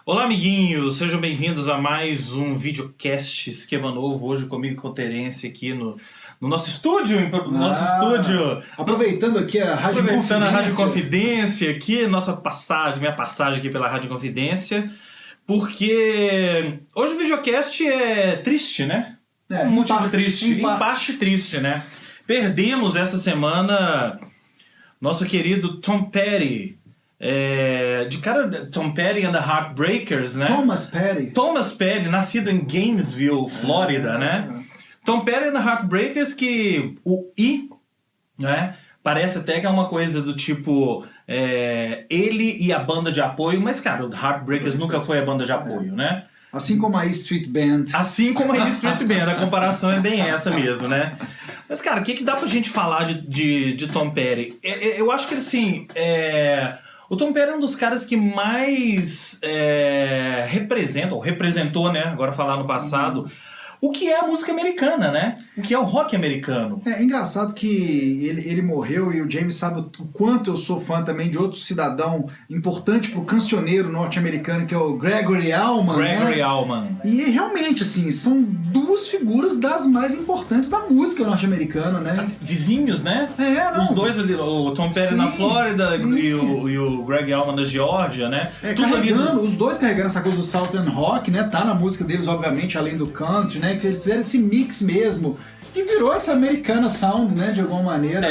Olá, amiguinhos! Sejam bem-vindos a mais um videocast Esquema Novo. Hoje comigo com Terence aqui no nosso estúdio. Aproveitando aqui a Rádio Confidência. Aproveitando a Rádio Confidência aqui, minha passagem aqui pela Rádio Confidência. Porque hoje o videocast é triste, né? Um motivo triste. Em parte triste, né? Perdemos essa semana nosso querido Tom Petty. Tom Petty and the Heartbreakers, né? Thomas Petty, nascido em Gainesville, Flórida, né? Tom Petty and the Heartbreakers, que o I, né? Parece até que é uma coisa do tipo ele e a banda de apoio, mas cara, o Heartbreakers nunca foi a banda de apoio, né? Assim como a E Street Band. A comparação é bem essa mesmo, né? Mas cara, o que dá pra gente falar de Tom Petty? Eu acho que assim, o Tom Petty é um dos caras que mais representou, né? Agora falar no passado, o que é a música americana, né? O que é o rock americano. É engraçado que ele morreu e o James sabe o quanto eu sou fã também de outro cidadão importante pro cancioneiro norte-americano, que é o Gregory Allman. E realmente, assim, são duas figuras das mais importantes da música norte-americana, né? Vizinhos, né? Os dois ali, o Tom Petty na Flórida e o Greg Allman na Geórgia, né? Os dois carregando essa coisa do Southern Rock, né? Tá na música deles, obviamente, além do country, né? Que eles fizeram esse mix mesmo, que virou essa americana sound, né, de alguma maneira.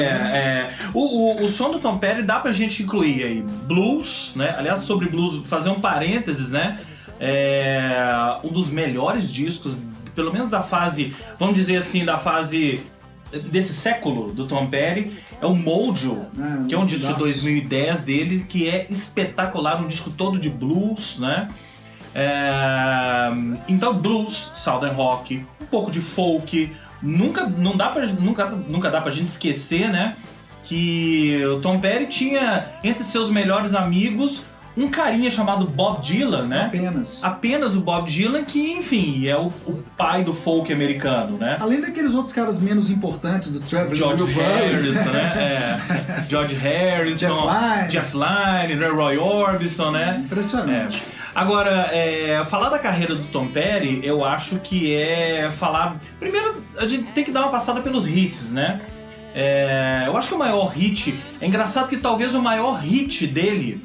O som do Tom Petty dá pra gente incluir aí blues, né? Aliás, sobre blues, fazer um parênteses, né? Um dos melhores discos, pelo menos da fase, vamos dizer assim, da fase desse século do Tom Petty, é o Mojo, que é um disco de 2010 dele, que é espetacular, um disco todo de blues, né? Então blues, southern rock, um pouco de folk, nunca dá pra gente esquecer, né, que o Tom Petty tinha entre seus melhores amigos um carinha chamado Bob Dylan, né? Apenas o Bob Dylan, que, enfim, é o pai do folk americano, né? Além daqueles outros caras menos importantes do Traveling George Harrison, né? George Harrison, Jeff Lynne, Roy Orbison, né? Impressionante. Agora, falar da carreira do Tom Petty, eu acho que falar... Primeiro, a gente tem que dar uma passada pelos hits, né? Eu acho que o maior hit... É engraçado que talvez o maior hit dele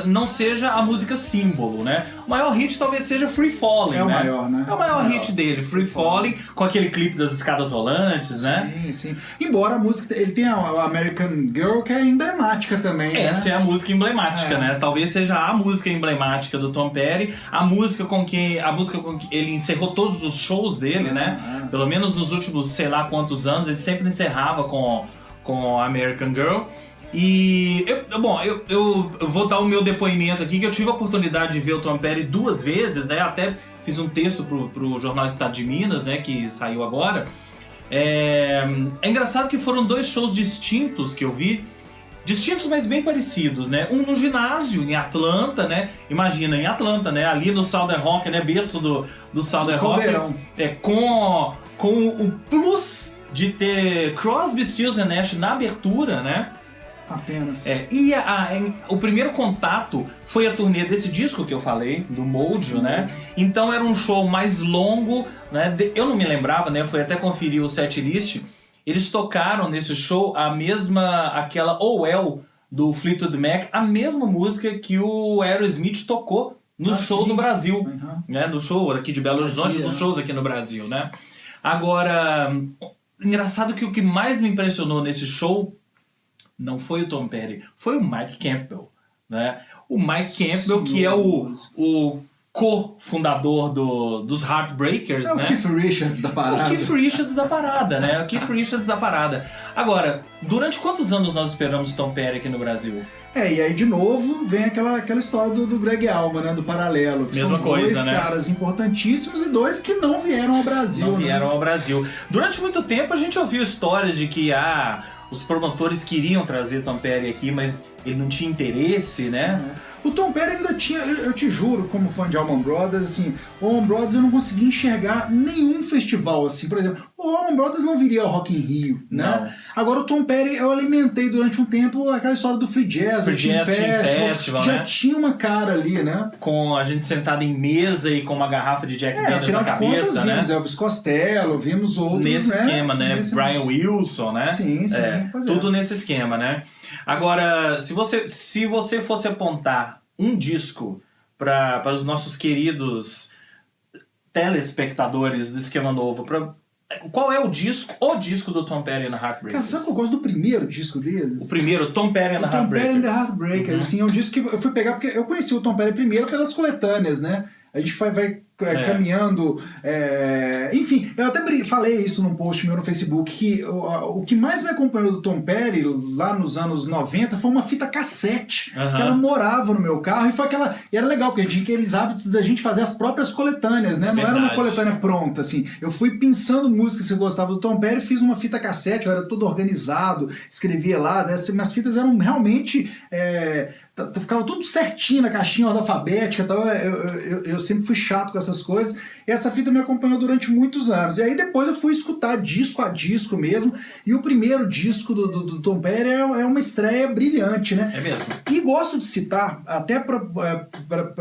não seja a música símbolo, né? O maior hit talvez seja Free Falling, né? Maior, né? É o maior hit dele, Free Falling, com aquele clipe das escadas rolantes, né? Sim. Embora a música... Ele tem a American Girl, que é emblemática também, né? Essa é a música emblemática, né? Talvez seja a música emblemática do Tom Petty, a música com que ele encerrou todos os shows dele, né? Pelo menos nos últimos, sei lá quantos anos, ele sempre encerrava com a American Girl. E, eu vou dar o meu depoimento aqui, que eu tive a oportunidade de ver o Tom Petty 2 vezes, né? Até fiz um texto pro Jornal Estado de Minas, né? Que saiu agora. É engraçado que foram 2 shows distintos que eu vi. Distintos, mas bem parecidos, né? Um no ginásio, em Atlanta, né? Imagina, em Atlanta, né? Ali no Southern Rock, né? Berço do Southern Rock. Com o plus de ter Crosby, Stills & Nash na abertura, né? Apenas. O primeiro contato foi a turnê desse disco que eu falei, do Mojo, né? Então era um show mais longo, né? Eu não me lembrava, né? Fui até conferir o setlist. Eles tocaram nesse show aquela Oh Well do Fleetwood Mac, a mesma música que o Aerosmith tocou no show no Brasil, né? No show aqui de Belo Horizonte, nos shows aqui no Brasil, né? Agora, engraçado que o que mais me impressionou nesse show não foi o Tom Petty, foi o Mike Campbell, né? O Mike Campbell, que é o co-fundador dos Heartbreakers, né? O Keith Richards da parada. O Keith Richards da parada. Agora, durante quantos anos nós esperamos o Tom Petty aqui no Brasil? E aí de novo vem aquela história do Greg Allman, né? Do paralelo. Mesma coisa, dois né? caras importantíssimos e 2 que não vieram ao Brasil. Durante muito tempo a gente ouviu histórias de que os promotores queriam trazer Tom Petty aqui, mas ele não tinha interesse, né? O Tom Petty ainda tinha, eu te juro, como fã de Allman Brothers, assim, o Allman Brothers eu não conseguia enxergar nenhum festival, assim, por exemplo, o o Allman Brothers não viria ao Rock in Rio, né? Não. Agora o Tom Petty, eu alimentei durante um tempo aquela história do Free Jazz, do Teen Festival, já né? tinha uma cara ali, né? Com a gente sentada em mesa e com uma garrafa de Jack Daniels na cabeça, contas, né? Vimos Elvis Costello, vimos outros, nesse né? esquema, né? Brian Wilson, né? Sim, tudo nesse esquema, né? Agora, se você fosse apontar um disco para os nossos queridos telespectadores do Esquema Novo, qual é o disco do Tom Petty and the Heartbreakers? Cara, sabe que eu gosto do primeiro disco dele? O primeiro, Tom Petty and the Heartbreakers. Tom Petty and the Heartbreakers, assim, é um disco que eu fui pegar porque eu conheci o Tom Petty primeiro pelas coletâneas, né? A gente vai caminhando... enfim, eu até falei isso num post meu no Facebook, que o que mais me acompanhou do Tom Petty lá nos anos 90 foi uma fita cassete, que ela morava no meu carro, e era legal, porque a gente tinha aqueles hábitos da gente fazer as próprias coletâneas, né? Não era uma coletânea pronta, assim. Eu fui pensando músicas que eu gostava do Tom Petty, fiz uma fita cassete, eu era todo organizado, escrevia lá, né? Minhas fitas eram realmente... ficava tudo certinho na caixinha, ordem alfabética e tal. Eu sempre fui chato com essas coisas. E essa fita me acompanhou durante muitos anos. E aí depois eu fui escutar disco a disco mesmo. E o primeiro disco do Tom Petty é uma estreia brilhante, né? É mesmo. E gosto de citar, até para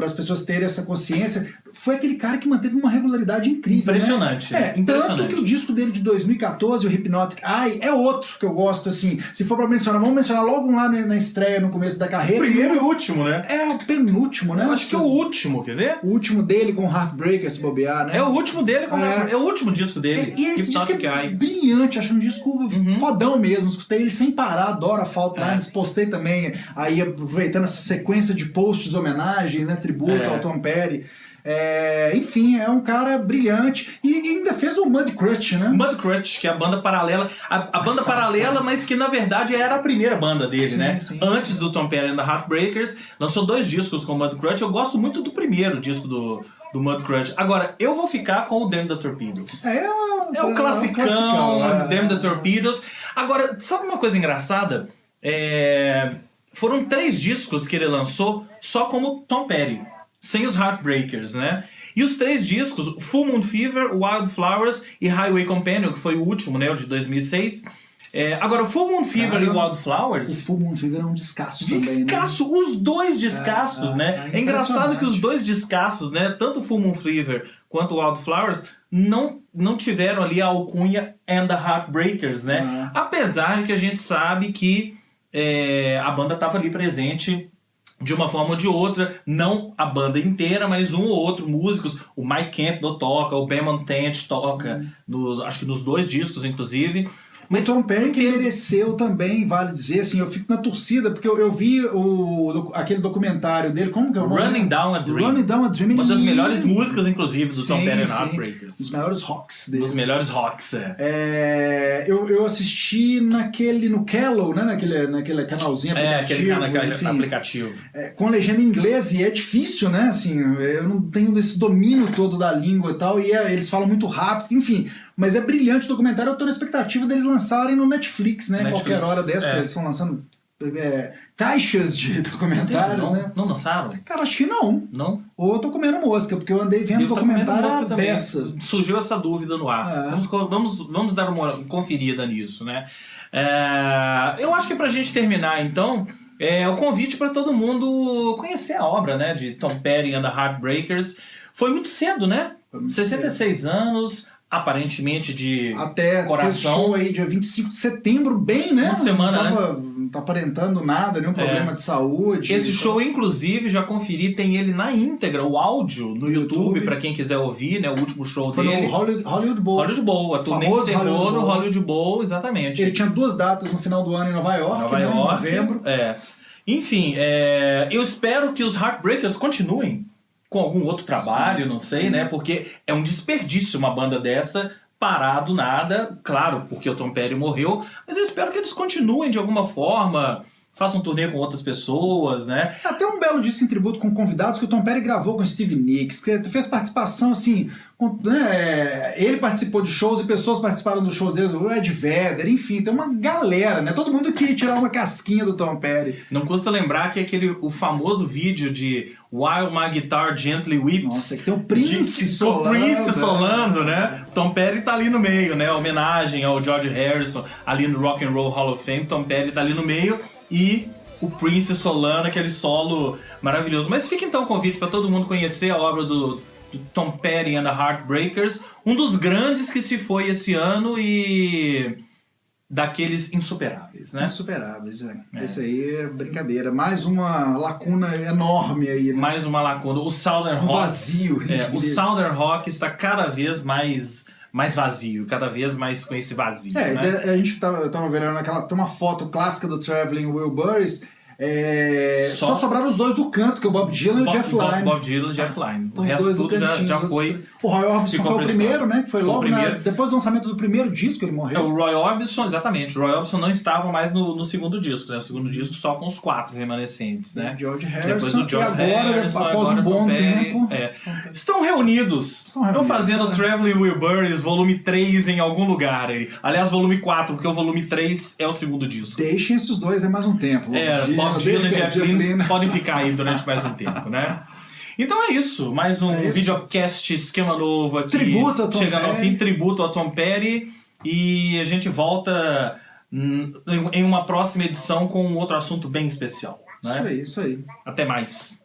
as pessoas terem essa consciência, foi aquele cara que manteve uma regularidade incrível. Impressionante. Né? Tanto que o disco dele de 2014, o Hypnotic Eye, é outro que eu gosto, assim. Se for para mencionar, vamos mencionar logo lá na estreia, no começo da carreira. O primeiro e o último, né? É o penúltimo, né? Eu acho que é o último, quer ver? O último dele com Heartbreaker, se bobear, né? É o último dele com é o último disco dele. E esse disco é brilhante, acho um disco fodão mesmo. Escutei ele sem parar, adoro a Fault Lines, postei também, aí aproveitando essa sequência de posts, homenagens, né? Tributo ao Tom Petty. Enfim, é um cara brilhante e ainda fez o Mudcrutch, né? Mudcrutch, que é a banda paralela, a banda paralela, mas que na verdade era a primeira banda dele, né? Sim. Antes do Tom Petty and the Heartbreakers, lançou 2 discos com o Mudcrutch. Eu gosto muito do primeiro disco do Mudcrutch. Agora, eu vou ficar com o Damn the Torpedoes. É o classicão, Damn the Torpedoes. Agora, sabe uma coisa engraçada? Foram 3 discos que ele lançou só como Tom Petty, sem os Heartbreakers, né? E os 3 discos, Full Moon Fever, Wildflowers e Highway Companion, que foi o último, né? O de 2006. Agora, o Full Moon Fever e Wildflowers... O Full Moon Fever é um descasso também, né? Os 2 descassos, né? É engraçado que os 2 descassos, né? Tanto o Full Moon Fever quanto o Wildflowers não tiveram ali a alcunha and the Heartbreakers, né? Apesar de que a gente sabe que a banda estava ali presente de uma forma ou de outra, não a banda inteira, mas um ou outro músicos. O Mike Campbell toca, o Ben Montent toca, acho que nos 2 discos, inclusive. Mas Tom Petty que mereceu também, vale dizer, assim, eu fico na torcida, porque eu vi aquele documentário dele, como que é o nome? Running Down a Dream. Running Down a Dream. Uma das melhores músicas, inclusive, do Tom Petty and Heartbreakers. Dos maiores rocks dele. Dos melhores rocks, eu assisti no Kello, né, naquele canalzinho aplicativo. Aquele aplicativo. Com legenda em inglês, e é difícil, né, assim, eu não tenho esse domínio todo da língua e tal, e eles falam muito rápido, enfim... Mas é brilhante o documentário, eu tô na expectativa deles lançarem no Netflix, né? Qualquer hora dessa, porque eles estão lançando caixas de documentários, né? Não lançaram? Cara, acho que não. Não? Ou eu tô comendo mosca, porque eu andei vendo documentário à beça. Surgiu essa dúvida no ar. Vamos dar uma conferida nisso, né? Eu acho que pra gente terminar, então, o convite para todo mundo conhecer a obra, né? De Tom Petty and the Heartbreakers. Foi muito cedo, né? 66 anos... aparentemente de até coração. Fez show aí dia 25 de setembro, bem, né? Uma semana antes. Não tá aparentando nada, nenhum problema de saúde. Esse show, inclusive, já conferi, tem ele na íntegra, o áudio no YouTube, pra quem quiser ouvir, né? O último show foi dele. No Hollywood Bowl. Hollywood Bowl, a turnê encerrou no Hollywood Bowl, exatamente. Ele tinha 2 datas no final do ano em Nova York, né? Em novembro. Enfim, eu espero que os Heartbreakers continuem com algum outro trabalho, não sei, né? Porque é um desperdício uma banda dessa parar do nada, claro, porque o Tom Petty morreu, mas eu espero que eles continuem de alguma forma faça um turnê com outras pessoas, né? Até um belo disco em tributo com convidados que o Tom Petty gravou com o Stevie Nicks, que fez participação assim, né? Ele participou de shows e pessoas participaram dos shows deles, o Ed Vedder, enfim, tem uma galera, né? Todo mundo queria tirar uma casquinha do Tom Petty. Não custa lembrar que o famoso vídeo de While My Guitar Gently Weeps. Nossa, que tem o Prince solando. O Prince solando, né? Tom Petty tá ali no meio, né? Homenagem ao George Harrison, ali no Rock and Roll Hall of Fame. Tom Petty tá ali no meio e o Prince solando, aquele solo maravilhoso. Mas fica então o convite para todo mundo conhecer a obra de Tom Petty and the Heartbreakers, um dos grandes que se foi esse ano e daqueles insuperáveis, né? Insuperáveis, Esse aí é brincadeira. Mais uma lacuna enorme aí, né? Mais uma lacuna. O Southern Rock... vazio. O Southern Rock está cada vez mais vazio, cada vez mais com esse vazio, né? Eu tava vendo tem uma foto clássica do Traveling Wilburys. Só sobraram os dois do canto, que é o Bob Dylan e o Jeff Lynne. Bob Dylan e Jeff Lynne. O resto dois tudo já foi. O Roy Orbison foi o primeiro, né? Que foi logo depois do lançamento do primeiro disco ele morreu. O Roy Orbison, exatamente. O Roy Orbison não estava mais no segundo disco, né? O segundo disco só com os 4 remanescentes, né? George Harrison. Depois o George Harrison, após um bom tempo. Estão reunidos. Estão fazendo Traveling Wilburys volume 3 em algum lugar aí. Aliás, volume 4, porque o volume 3 é o segundo disco. Deixem esses dois aí mais um tempo. Bob Dylan e Jeff Lynne podem ficar aí durante mais um tempo, né? Então é isso, mais um videocast esquema novo aqui. Tributo a Tom chegando Petty. ao fim, tributo a Tom Petty. E a gente volta em uma próxima edição com um outro assunto bem especial. Né? Isso aí. Até mais.